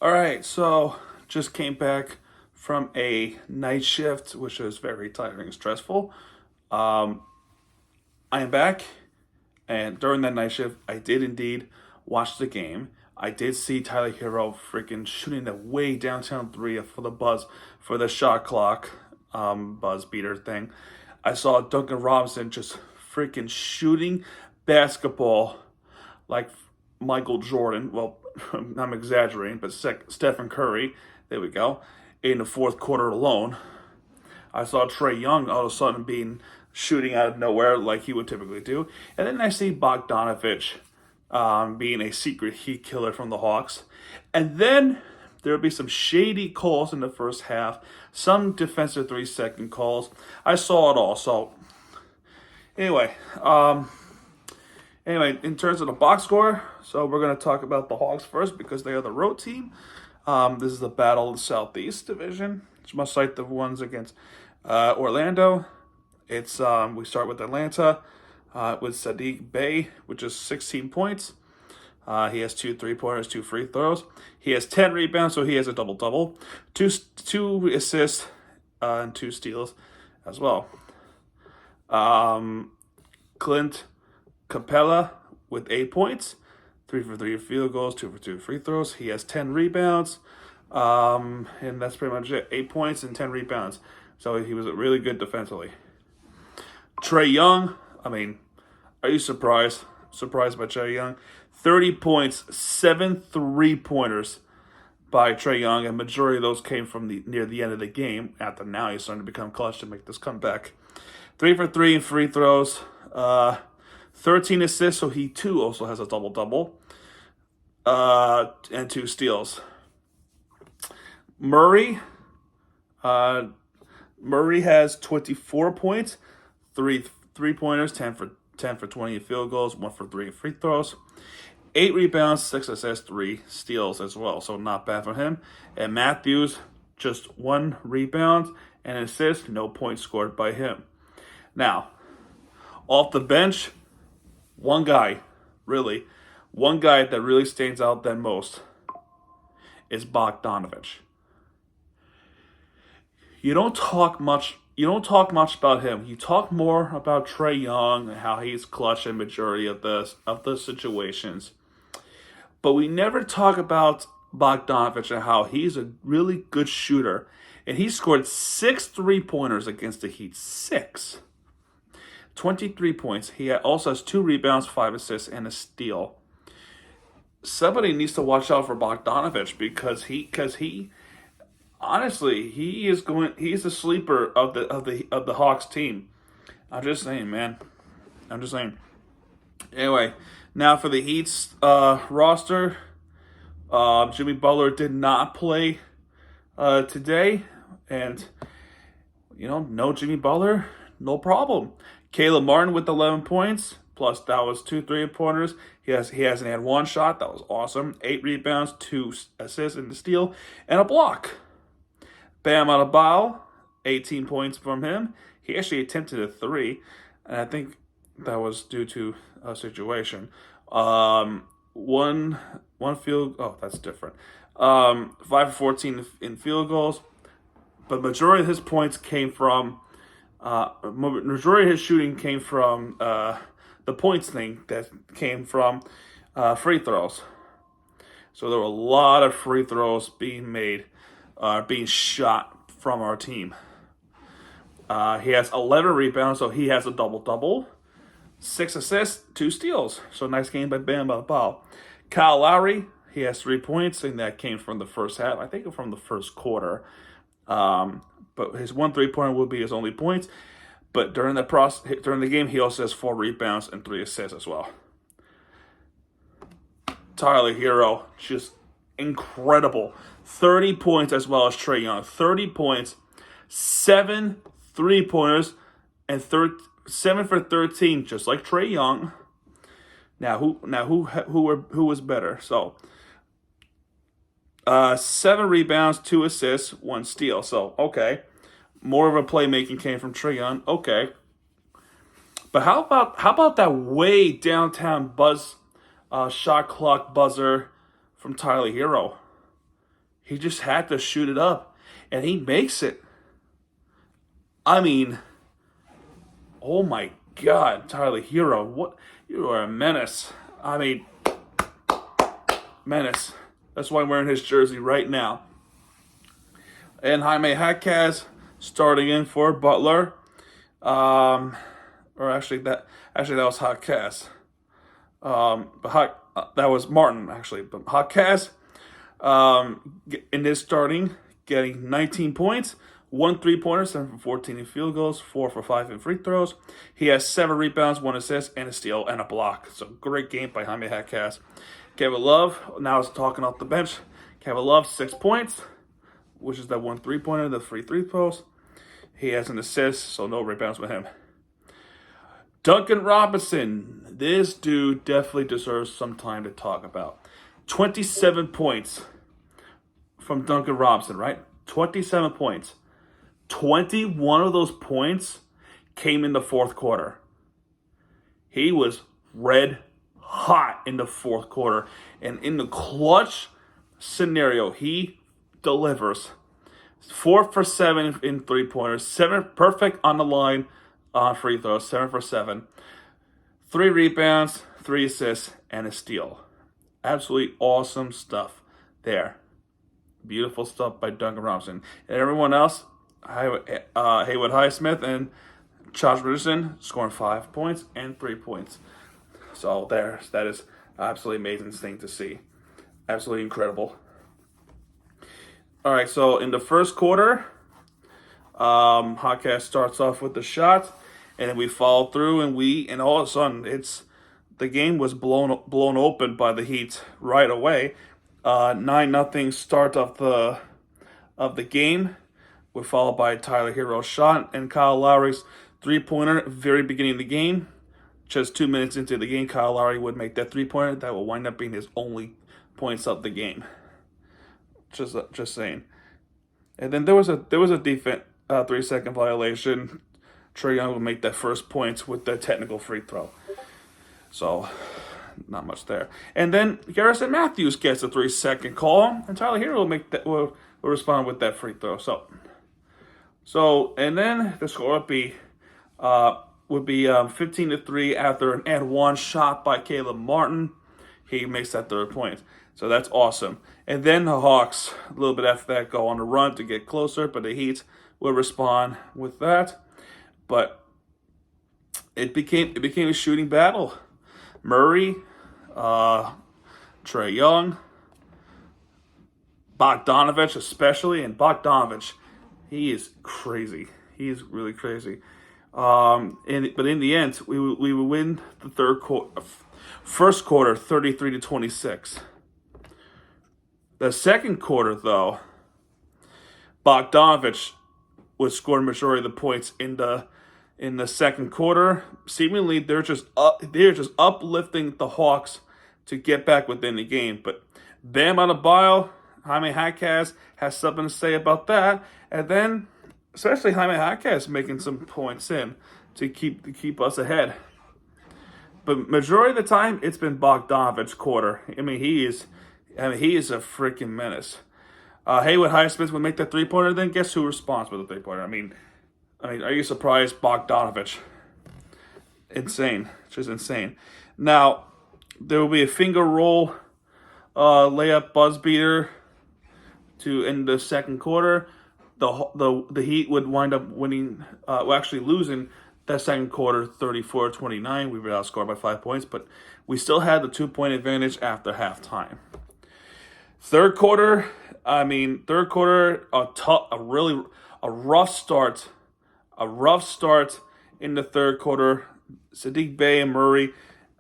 All right, so just came back from a night shift, which was very tiring and stressful. Um, I am back, and during that night shift, I did indeed watch the game. I did see Tyler Hero freaking shooting the way downtown three for the buzz, for the shot clock buzz beater thing. I saw Duncan Robinson just freaking shooting basketball like Michael Jordan. Well, I'm exaggerating, but Stephen Curry. There we go. In the fourth quarter alone, I saw Trae Young all of a sudden being shooting out of nowhere like he would typically do, and then I see Bogdanovich being a secret heat killer from the Hawks, and then there would be some shady calls in the first half, some defensive 3-second calls. I saw it all. So anyway, in terms of the box score, so we're going to talk about the Hawks first because they are the road team. This is the Battle of the Southeast Division. It's much like the ones against Orlando. It's we start with Atlanta with Sadiq Bey, which is 16 points. He has 2 3-pointers, 2 free throws. He has 10 rebounds, so he has a double-double. Two assists and 2 steals as well. Clint Capella with 8 points, 3 for 3 field goals, 2 for 2 free throws. He has 10 rebounds, and that's pretty much it. 8 points and 10 rebounds. So he was really good defensively. Trae Young, are you surprised? Surprised by Trae Young? 30 points, 7 3-pointers by Trae Young, and majority of those came from near the end of the game. After now, he's starting to become clutch to make this comeback. 3 for 3 in free throws. 13 assists, so he too also has a double-double. And 2 steals. Murray has 24 points, 3 3-pointers, 10 for 20 field goals, 1 for 3 free throws. 8 rebounds, 6 assists, 3 steals as well. So not bad for him. And Matthews, just 1 rebound and an assist, no points scored by him. Now, off the bench, one guy that really stands out than most is Bogdanovich. You don't talk much about him. You talk more about Trae Young and how he's clutch in majority of the situations. But we never talk about Bogdanovich and how he's a really good shooter. And he scored 6 3-pointers against the Heat. 6. 23 points. He also has 2 rebounds, 5 assists, and a steal. Somebody needs to watch out for Bogdanovich because he honestly, he's the sleeper of the Hawks team. I'm just saying, man. I'm just saying. Anyway, now for the Heat's roster, Jimmy Butler did not play today, and no Jimmy Butler, no problem. Caleb Martin with 11 points, plus that was 2 3-pointers. He hasn't had 1 shot. That was awesome. 8 rebounds, 2 assists, and a steal, and a block. Bam Adebayo, 18 points from him. He actually attempted a 3, and I think that was due to a situation. One field. Oh, that's different. 5 for 14 in field goals, but majority of his points came from. Majority of his shooting came from the points thing that came from free throws. So there were a lot of free throws being made, being shot from our team. He has 11 rebounds, so he has a double-double. 6 assists, 2 steals. So nice game by Bam Adebayo. Kyle Lowry, he has 3 points, and that came from the first half. I think from the first quarter. But his 1 3-pointer will be his only points. But during the game, he also has 4 rebounds and 3 assists as well. Tyler HERRO, just incredible. 30 points as well as Trae Young. 30 points, 7 3-pointers, and 7 for 13, just like Trae Young. Who was better? So 7 rebounds, 2 assists, 1 steal. So okay, more of a playmaking came from Trae Young. Okay, but how about that way downtown buzz shot clock buzzer from Tyler HERRO? He just had to shoot it up, and he makes it. I mean, oh my God, Tyler HERRO, what? You are a menace. I mean, menace. That's why I'm wearing his jersey right now. And Jaime Jaquez starting in for Butler. Or actually that was Jaquez. That was Martin actually. But Jaquez, in this starting, getting 19 points, 1 3-pointer, 7 for 14 in field goals, 4 for 5 in free throws. He has 7 rebounds, 1 assist, and a steal and a block. So great game by Jaime Jaquez. Kevin Love now is talking off the bench. Kevin Love 6 points, which is that 1 3-pointer, the free three post. He has an assist, so no rebounds with him. Duncan Robinson, this dude definitely deserves some time to talk about. 27 points from Duncan Robinson, right? 27 points. 21 of those points came in the fourth quarter. He was red hot in the fourth quarter. And in the clutch scenario, he delivers. 4 for 7 in 3-pointers, 7 perfect on the line on free throws, 7 for 7. 3 rebounds, 3 assists, and a steal. Absolutely awesome stuff there. Beautiful stuff by Duncan Robinson. And everyone else, Haywood Highsmith and Josh Richardson scoring 5 points and 3 points. So that is absolutely amazing thing to see. Absolutely incredible. All right, so in the first quarter, Jaquez starts off with the shot, and then we follow through, and all of a sudden the game was blown open by the Heat right away. 9-0 start of the game. We're followed by Tyler HERRO's shot and Kyle Lowry's 3-pointer very beginning of the game. Just 2 minutes into the game, Kyle Lowry would make that 3-pointer. That will wind up being his only points of the game. Just saying. And then there was a defense 3-second violation. Trae Young would make that first points with the technical free throw. So not much there. And then Garrison Matthews gets a 3-second call, and Tyler HERRO will respond with that free throw. So and then the score would be 15-3 after an and one shot by Caleb Martin. He makes that third point. So that's awesome. And then the Hawks, a little bit after that, go on a run to get closer, but the Heat will respond with that. But it became a shooting battle. Murray, Trae Young, Bogdanovich especially, and Bogdanovich, he is crazy. He is really crazy. But in the end, we would win the first quarter, 33-26. The second quarter, though, Bogdanovich would score the majority of the points in the second quarter. Seemingly, they're just uplifting the Hawks to get back within the game. But Bam Adebayo, Jaime Jaquez has something to say about that, and then especially Jaime Jaquez making some points in to keep us ahead. But majority of the time, it's been Bogdanovich's quarter. I mean, he is a freaking menace. Haywood Highsmith would make that 3-pointer. Then guess who responds with a 3-pointer? I mean, are you surprised? Bogdanovich. Insane, just insane. Now there will be a finger roll, layup buzz beater to end the second quarter. The Heat would wind up winning, actually losing that second quarter 34-29. We were outscored by 5 points, but we still had the 2-point advantage after halftime. Third quarter, a rough start in the third quarter. Saddiq Bey and Murray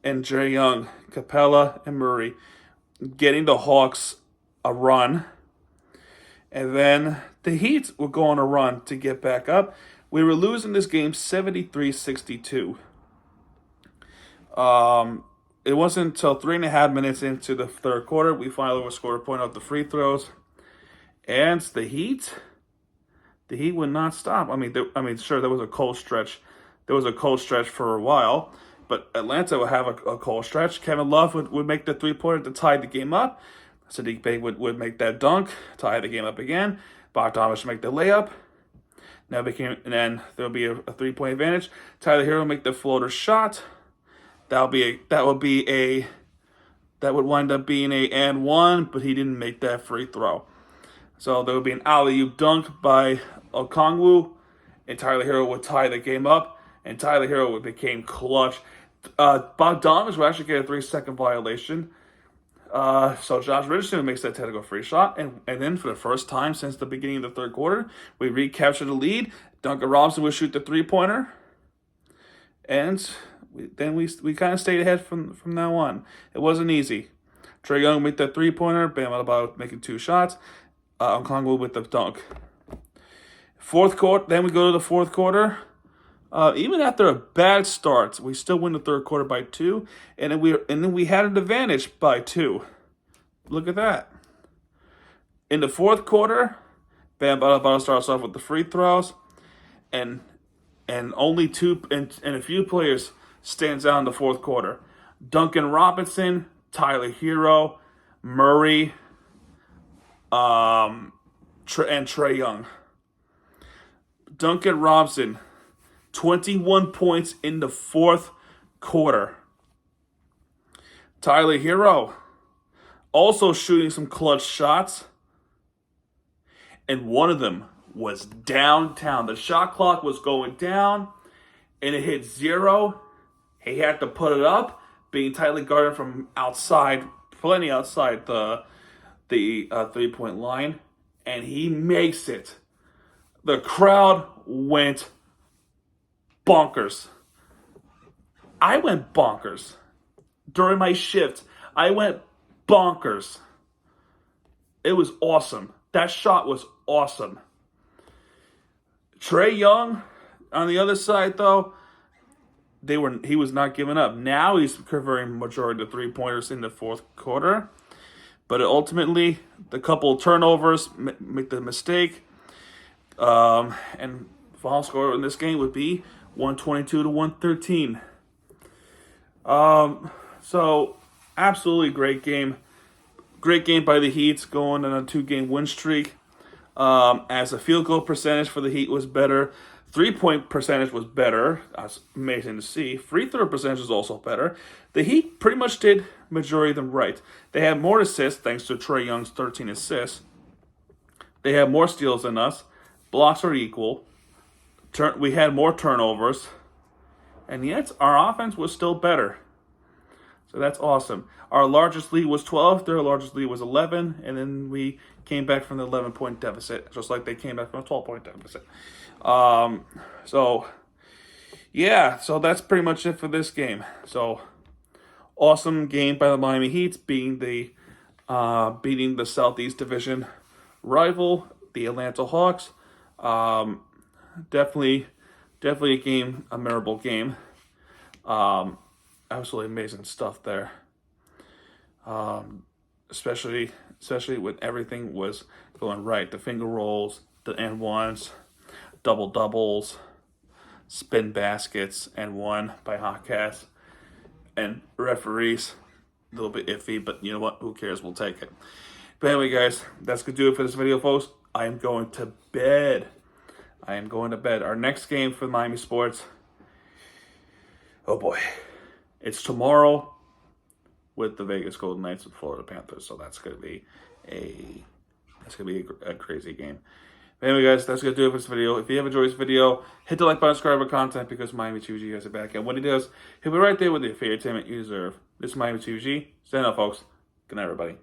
and Trae Young, Capella and Murray getting the Hawks a run. And then the Heat would go on a run to get back up. We were losing this game 73-62. It wasn't until 3.5 minutes into the third quarter we finally would score a point off the free throws. And the Heat would not stop. Sure, there was a cold stretch. There was a cold stretch for a while, but Atlanta would have a cold stretch. Kevin Love would make the 3-pointer to tie the game up. Saddiq Bey would make that dunk, tie the game up again. Bogdanovich would make the layup. And then there'll be a 3-point advantage. Tyler HERRO make the floater shot. That would wind up being a and one, but he didn't make that free throw. So there would be an alley-oop dunk by Okongwu, and Tyler HERRO would tie the game up, and Tyler HERRO became clutch. Bogdanovich would actually get a 3-second violation. So Josh Richardson makes that technical free shot, and then for the first time since the beginning of the third quarter, we recaptured the lead. Duncan Robinson would shoot the 3-pointer, and we kind of stayed ahead from now on. It wasn't easy. Trae Young made that 3-pointer, Bam Adebayo making 2 shots, Okongwu with the dunk. Fourth quarter, then we go to the fourth quarter. Even after a bad start, we still win the third quarter by 2, and then we had an advantage by 2. Look at that. In the fourth quarter, Bam Adebayo starts off with the free throws, and only a few players stands out in the fourth quarter. Duncan Robinson, Tyler HERRO, Murray, and Trae Young. Duncan Robinson, 21 points in the fourth quarter. Tyler HERRO also shooting some clutch shots, and one of them was downtown. The shot clock was going down, and it hit 0. He had to put it up, being tightly guarded from outside, plenty outside the 3-point line, and he makes it. The crowd went bonkers. I went bonkers. During my shift, I went bonkers. It was awesome. That shot was awesome. Trae Young, on the other side, though, he was not giving up. Now he's converting majority of the 3-pointers in the fourth quarter. But ultimately, the couple of turnovers make the mistake. And final score in this game would be 122 to 113. So, absolutely great game. Great game by the Heat, going on a 2-game win streak. As a field goal percentage for the Heat was better. 3-point percentage was better. That's amazing to see. Free throw percentage was also better. The Heat pretty much did majority of them right. They had more assists thanks to Trae Young's 13 assists. They had more steals than us. Blocks are equal. We had more turnovers. And yet, our offense was still better. So that's awesome. Our largest lead was 12. Their largest lead was 11. And then we came back from the 11-point deficit, just like they came back from a 12-point deficit. So that's pretty much it for this game. So, awesome game by the Miami Heat, beating the Southeast Division rival, the Atlanta Hawks. Definitely a memorable game. Absolutely amazing stuff there. Especially when everything was going right. The finger rolls, the and ones, double doubles, spin baskets, and one by Hawkcast. And referees, a little bit iffy, but you know what? Who cares? We'll take it. But anyway, guys, that's going to do it for this video, folks. I am going to bed. Our next game for Miami Sports, oh boy, it's tomorrow with the Vegas Golden Knights and Florida Panthers. So that's going to be a crazy game. But anyway, guys, that's going to do it for this video. If you have enjoyed this video, hit the like button, subscribe for content, because Miami 2G guys are back. And when he does, he'll be right there with the entertainment you deserve. This is Miami 2G. Stand up, folks. Good night, everybody.